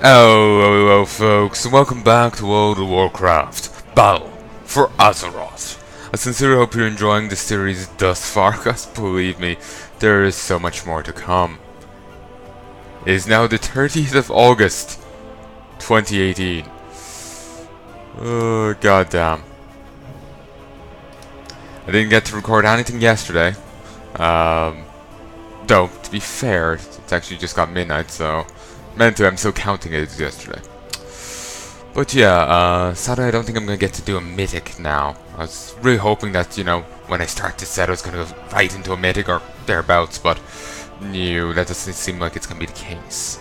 Hello folks, and welcome back to World of Warcraft Battle for Azeroth. I sincerely hope you're enjoying the series thus far, because believe me, there is so much more to come. It is now the 30th of August, 2018. Oh, goddamn. I didn't get to record anything yesterday. Though, to be fair, it's actually just got midnight, so meant to, I'm still counting it as yesterday. But yeah, sadly I don't think I'm gonna get to do a mythic now. I was really hoping that, you know, when I start this set I was gonna go right into a mythic or thereabouts, but no, that doesn't seem like it's gonna be the case.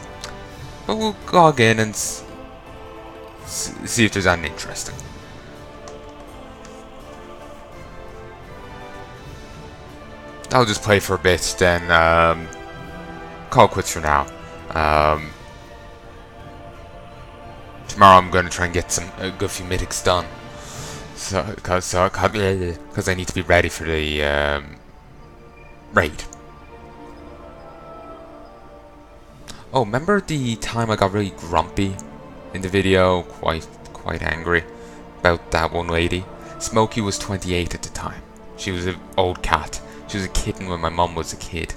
But we'll log in and see if there's anything interesting. I'll just play for a bit, then call quits for now. Tomorrow I'm going to try and get a good few mythics done, because I need to be ready for the raid. Oh, remember the time I got really grumpy in the video, quite angry about that one lady? Smokey was 28 at the time. She was an old cat. She was a kitten when my mum was a kid.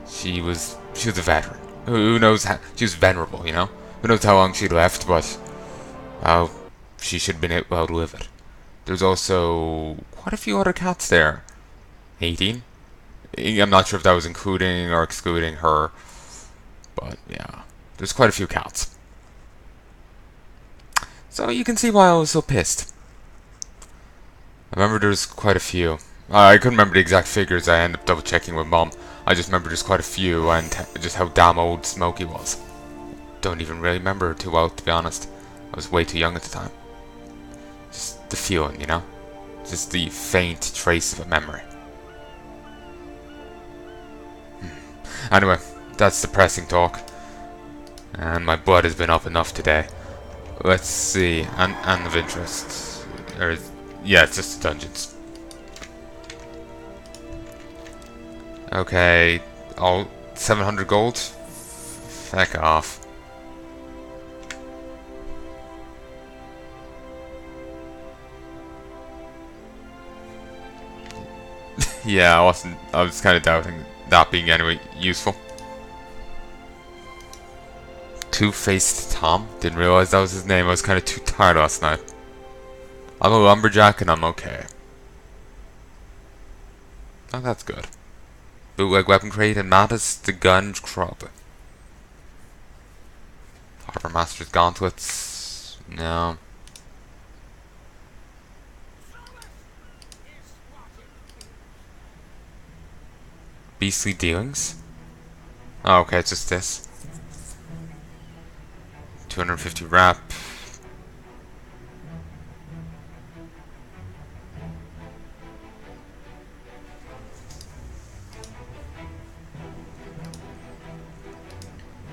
She was a veteran. Who knows how she was venerable, you know? Who knows how long she left, but she should have been able to live it. There's also quite a few other cats there. 18? I'm not sure if that was including or excluding her, but yeah, there's quite a few cats. So you can see why I was so pissed. I remember there's quite a few. I couldn't remember the exact figures. I ended up double checking with Mom. I just remember there's quite a few, and just how damn old Smokey was. Don't even really remember her too well, to be honest. I was way too young at the time. Just the feeling, you know? Just the faint trace of a memory. Anyway, that's depressing talk. And my blood has been up enough today. Let's see. And of interest. Yeah, it's just the dungeons. Okay, all 700 gold? Feck off. Yeah, I was kind of doubting that being anyway useful. Two-Faced Tom? Didn't realize that was his name. I was kind of too tired last night. I'm a lumberjack and I'm okay. Oh, that's good. Bootleg weapon crate and Mattis the gun crop. Harbour Master's gauntlets. No. Beastly dealings? Oh, okay, it's just this. 250 wrap.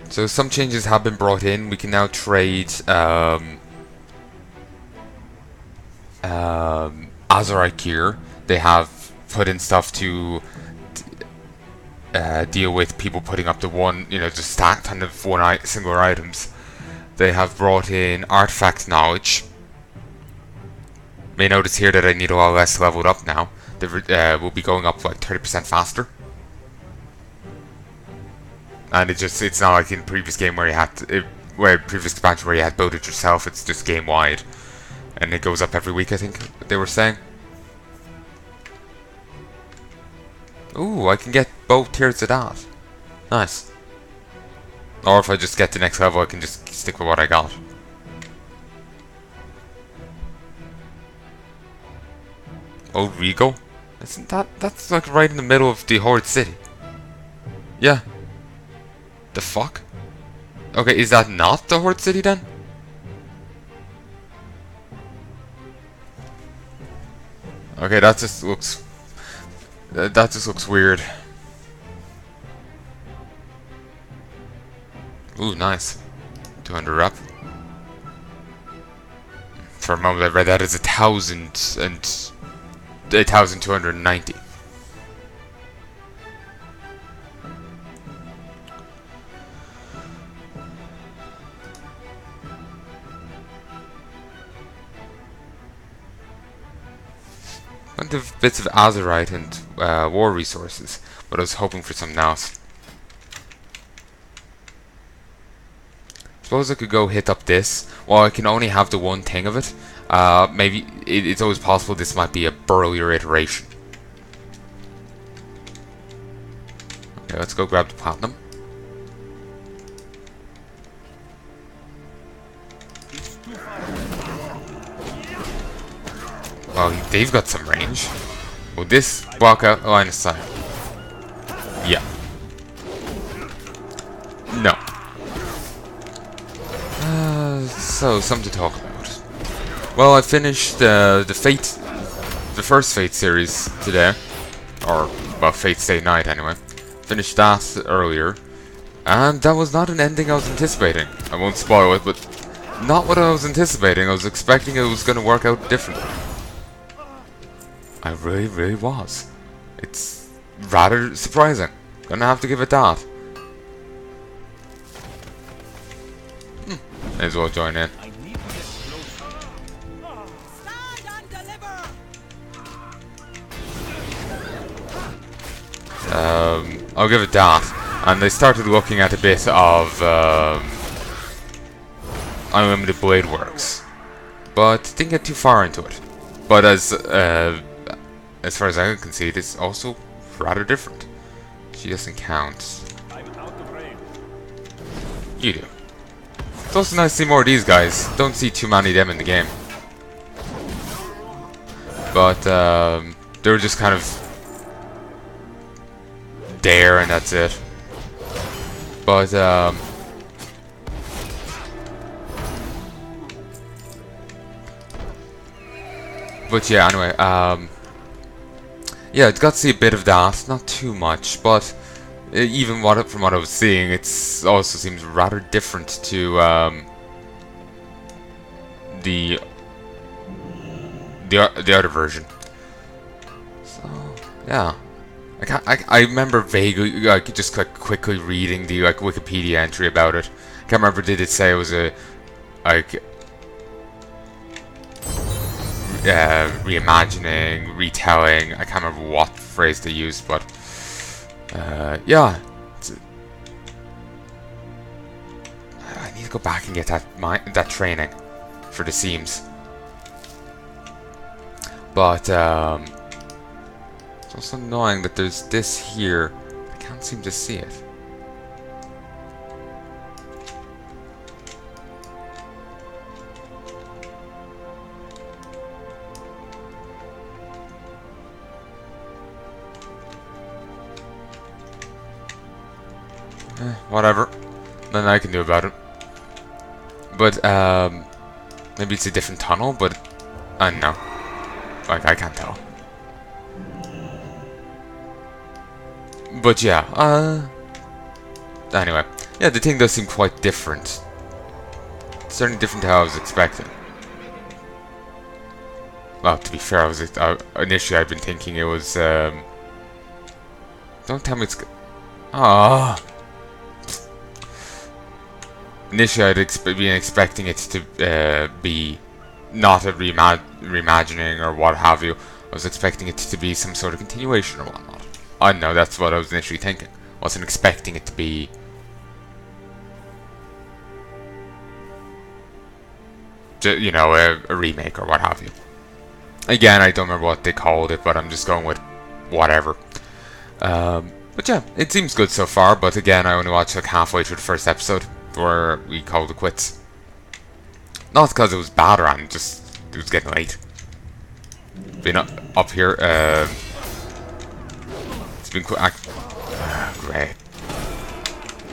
So some changes have been brought in. We can now trade Azerite gear. They have put in stuff to deal with people putting up the one, you know, just stack kind of single items. They have brought in artifact knowledge. May notice here that I need a lot less leveled up now. They will be going up like 30% faster. And it's not like in the previous game where you had previous expansion where you had to build it yourself. It's just game wide, and it goes up every week, I think they were saying. Ooh, I can get both tiers of that. Nice. Or if I just get the next level, I can just stick with what I got. Old Regal? Isn't that's like right in the middle of the Horde City. Yeah. The fuck? Okay, is that not the Horde City then? Okay, that just looks weird. Ooh, nice. 200 up. For a moment I read that as 1,290. went to bits of Azeroth and war resources, but I was hoping for something else. Suppose I could go hit up this. Well, I can only have the one thing of it. Maybe it's always possible this might be a burlier iteration. Okay, let's go grab the platinum. Well, they've got some range. Will this walk out line of sight? Yeah. No. So, something to talk about. Well, I finished the first Fate series today. Or, well, Fate Stay Night anyway. Finished that earlier. And that was not an ending I was anticipating. I won't spoil it, but not what I was anticipating. I was expecting it was going to work out differently. I really, really was. It's rather surprising. Gonna have to give it that. May as well join in. I'll give it that. And they started looking at a bit of Unlimited Blade Works, but didn't get too far into it. But as far as I can see, it's also rather different. She doesn't count. You do. It's also nice to see more of these guys. Don't see too many of them in the game. But they were just kind of there, and that's it. But yeah, anyway, yeah, it got to see a bit of that, not too much, but even from what I was seeing, it also seems rather different to the other version. So yeah, I remember vaguely, like, just like quickly reading the Wikipedia entry about it. I can't remember, did it say it was a reimagining, retelling. I can't remember what phrase they used, but yeah. I need to go back and get that training for the seams. But it's also annoying that there's this here. I can't seem to see it. Whatever. Nothing I can do about it. But, maybe it's a different tunnel, but I don't know. Like, I can't tell. But yeah, anyway. Yeah, the thing does seem quite different. It's certainly different to how I was expecting. Well, to be fair, initially I've been thinking it was, don't tell me it's... Ah. Initially, I'd been expecting it to be not a reimagining or what have you. I was expecting it to be some sort of continuation or whatnot. I know, that's what I was initially thinking. I wasn't expecting it to be... you know, a remake or what have you. Again, I don't remember what they called it, but I'm just going with whatever. But yeah, it seems good so far, but again, I only watched like halfway through the first episode, where we called it quits. Not because it was bad or anything, just it was getting late. Been up here, it's been great.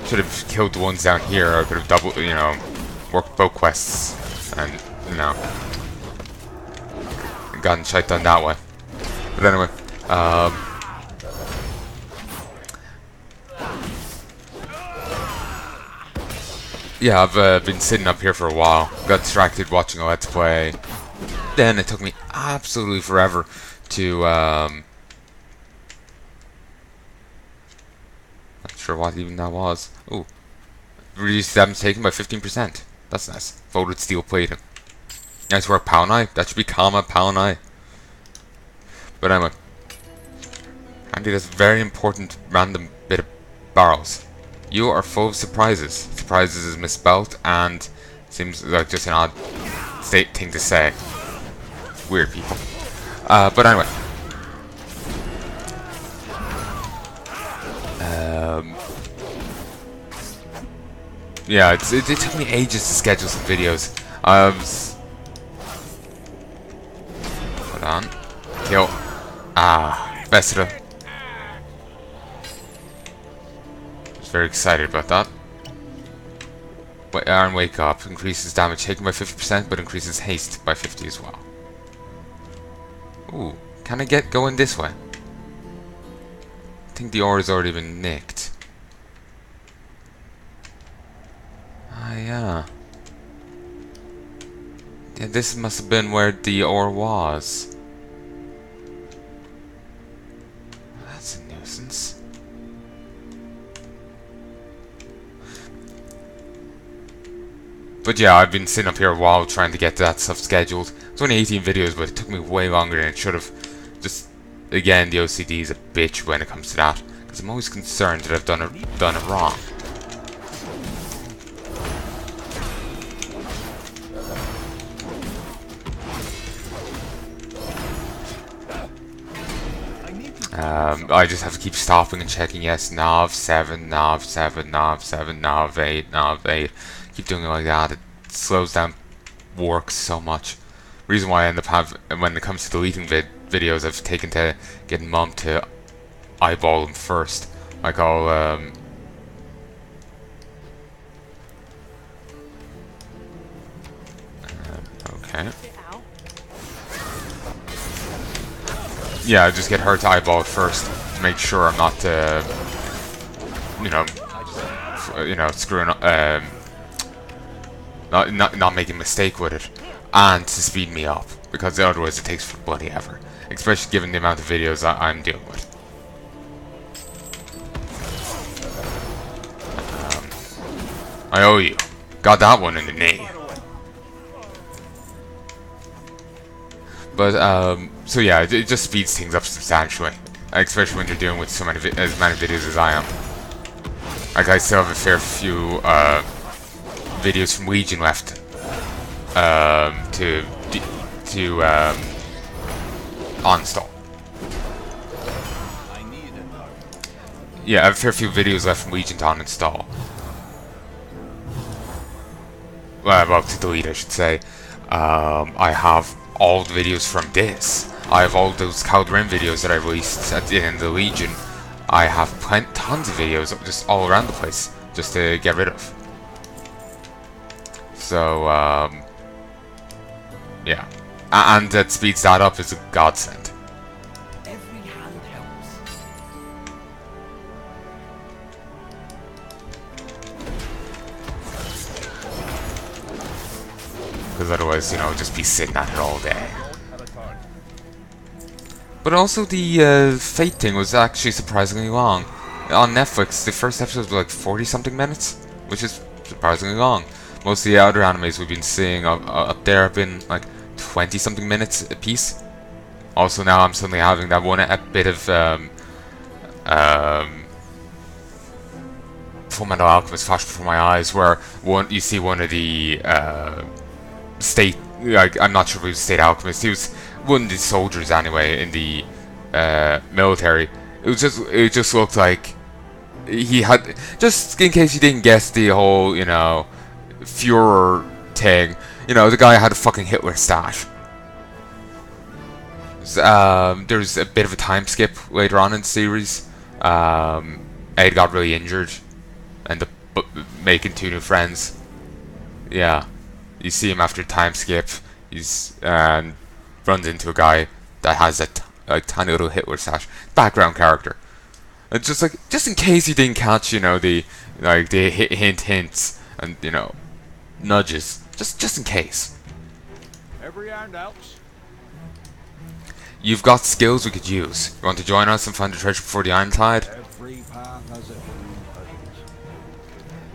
Should have killed the ones down here. I could have you know, worked both quests, and you know, gotten shite done that way. But anyway, yeah, I've been sitting up here for a while. Got distracted watching a Let's Play. Then it took me absolutely forever to, not sure what even that was. Ooh. Reduced damage taken by 15%. That's nice. Voted steel plating. Nice work, Palnai. That should be comma, Palnai. But anyway, Andy, this very important random bit of barrels. You are full of surprises. Surprises is misspelled and seems like just an odd thing to say. Weird people. But anyway. Yeah, it took me ages to schedule some videos. Hold on. Kill. Best of them. Just very excited about that. Iron Wake Up increases damage taken by 50%, but increases haste by 50 as well. Ooh, can I get going this way? I think the ore has already been nicked. Yeah. Yeah, this must have been where the ore was. That's a nuisance. But yeah, I've been sitting up here a while trying to get that stuff scheduled. It's only 18 videos, but it took me way longer than it should have. Just, again, the OCD is a bitch when it comes to that. Because I'm always concerned that I've done it wrong. I just have to keep stopping and checking. Yes, Nav 7, Nav 7, Nav 7, Nav 8, Nav 8. Keep doing it like that. It slows down work so much. Reason why I end up when it comes to deleting videos, I've taken to getting Mum to eyeball them first. Like I'll okay. Yeah, I just get her to eyeball it first to make sure I'm not, screwing up, not making a mistake with it, and to speed me up, because otherwise it takes for bloody ever, especially given the amount of videos I'm dealing with. I owe you. Got that one in the knee. But so yeah, it just speeds things up substantially, especially when you're dealing with so many as many videos as I am. Like I still have a fair few videos from Legion left to uninstall. Yeah, I have a fair few videos left from Legion to uninstall. Well, to delete, I should say. I have all the videos from this. I have all those Calderin videos that I released at the end of the Legion. I have tons of videos just all around the place, just to get rid of. So, yeah. And that speeds that up is a godsend. Every hand helps. Because otherwise, you know, I'd just be sitting at it all day. But also the Fate thing was actually surprisingly long. On Netflix, the first episode was like 40-something minutes, which is surprisingly long. Most of the other animes we've been seeing up there have been like 20-something minutes a piece. Also now I'm suddenly having that one bit of Fullmetal Alchemist flash before my eyes, where you see one of the state, like, I'm not sure if he was state alchemist, he was one of the soldiers anyway in the military. It just looked like he had, just in case you didn't guess the whole, you know, Führer thing, you know, the guy had a fucking Hitler stash. There's a bit of a time skip later on in the series. Ed got really injured, ended up making 2 new friends. Yeah, you see him after a time skip. He's runs into a guy that has a tiny little Hitler stash. Background character. And just in case you didn't catch, you know, the hints and, you know, nudges. Just in case. Every hand helps. You've got skills we could use. You want to join us and find the treasure before the Ironclad? Every path has its own puzzles.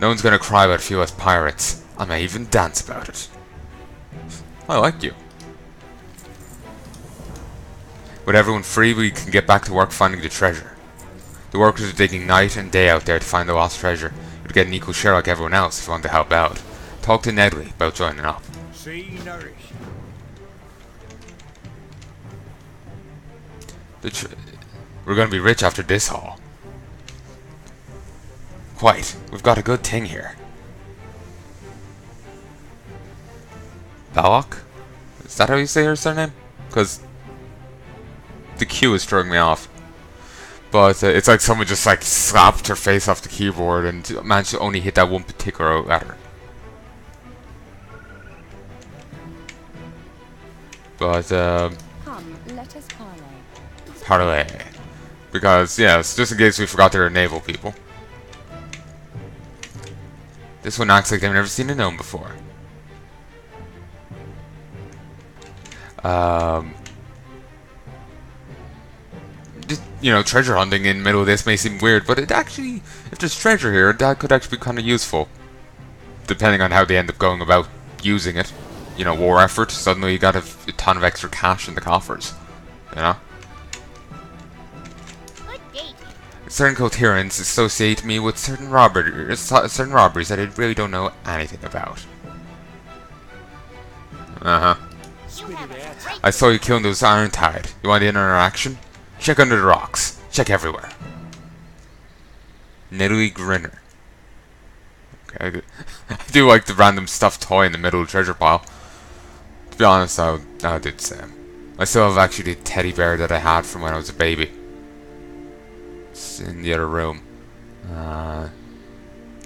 No one's gonna cry about a few less pirates. I may even dance about it. I like you. With everyone free, we can get back to work finding the treasure. The workers are digging night and day out there to find the lost treasure. You'd get an equal share like everyone else if you want to help out. Talk to Nedley about joining up. See nourish. We're going to be rich after this haul. Quite. We've got a good thing here. Balok? Is that how you say her surname? Because the Q is throwing me off. But it's like someone just like slapped her face off the keyboard and managed to only hit that one particular letter. But Come, let us parley. Parlay. Because, yes, just in case we forgot they're naval people. This one acts like they've never seen a gnome before. Just, you know, treasure hunting in the middle of this may seem weird, but it actually, if there's treasure here, that could actually be kind of useful. Depending on how they end up going about using it. You know, war effort, suddenly you got a ton of extra cash in the coffers. You know? Certain coherence associate me with certain robberies that I really don't know anything about. I saw you killing those Irontide. You want the interaction? Check under the rocks. Check everywhere. Niddly Grinner. Okay, I do like the random stuffed toy in the middle of the treasure pile. To be honest, I did the same. I still have actually the teddy bear that I had from when I was a baby. It's in the other room.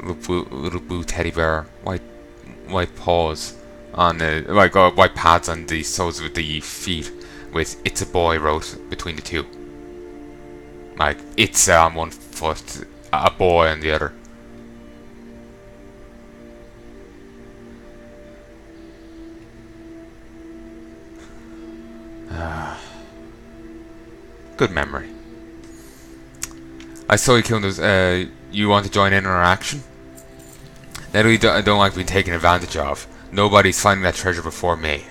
Little blue teddy bear, white paws on the white pads on the soles of the feet, with "It's a boy" wrote between the two. Like it's on one foot, a boy on the other. Good memory. I saw you killing those. You want to join in on our action? I don't like being taken advantage of. Nobody's finding that treasure before me.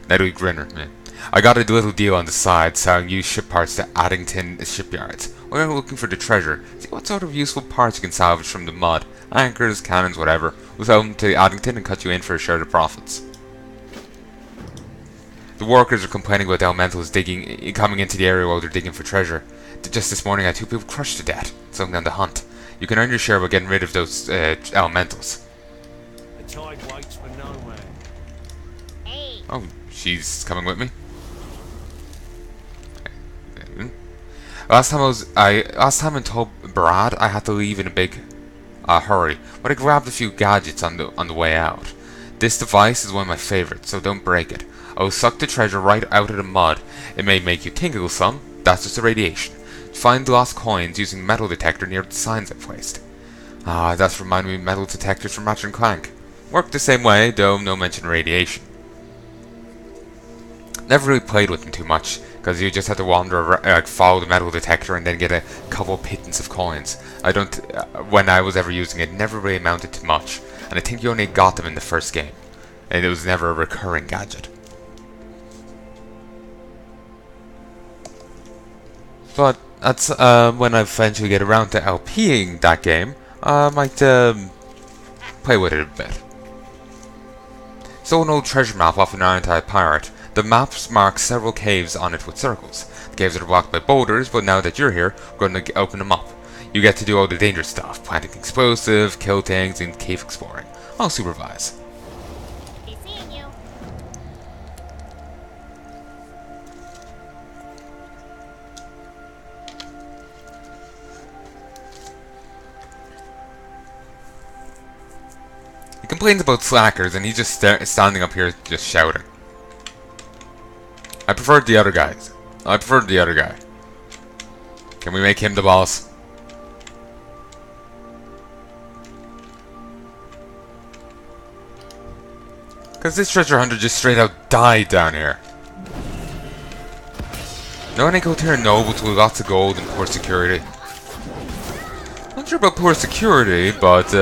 Nedley Grinner. Yeah. I got a little deal on the side, selling used ship parts to Addington shipyards. We're looking for the treasure. See what sort of useful parts you can salvage from the mud. Anchors, cannons, whatever. We'll sell them to Addington and cut you in for a share of the profits. The workers are complaining about the elementals coming into the area while they're digging for treasure. Just this morning I had 2 people crushed to death, selling down the hunt. You can earn your share by getting rid of those elementals. The tide waits for no man. Hey. Oh, she's coming with me. Last time I told Brad I had to leave in a big hurry, but I grabbed a few gadgets on the way out. This device is one of my favorites, so don't break it. I will suck the treasure right out of the mud. It may make you tingle some. That's just the radiation. Find lost coins using metal detector near the signs I placed. That's reminded me of metal detectors from Ratchet & Clank. Work the same way, though no mention of radiation. Never really played with them too much, because you just had to wander around, follow the metal detector and then get a couple pittance of coins. When I was ever using it, never really amounted to much, and I think you only got them in the first game, and it was never a recurring gadget. But that's when I eventually get around to LPing that game, I might play with it a bit. So an old treasure map off an Irontide pirate. The maps mark several caves on it with circles. The caves are blocked by boulders, but now that you're here, we're going to open them up. You get to do all the dangerous stuff, planting explosive, kill things, and cave exploring. I'll supervise. Be seeing you. He complains about slackers, and he's just standing up here just shouting. I preferred the other guys. I preferred the other guy. Can we make him the boss? Because this treasure hunter just straight out died down here. No one ain't go to nobles with lots of gold and poor security. Not sure about poor security, but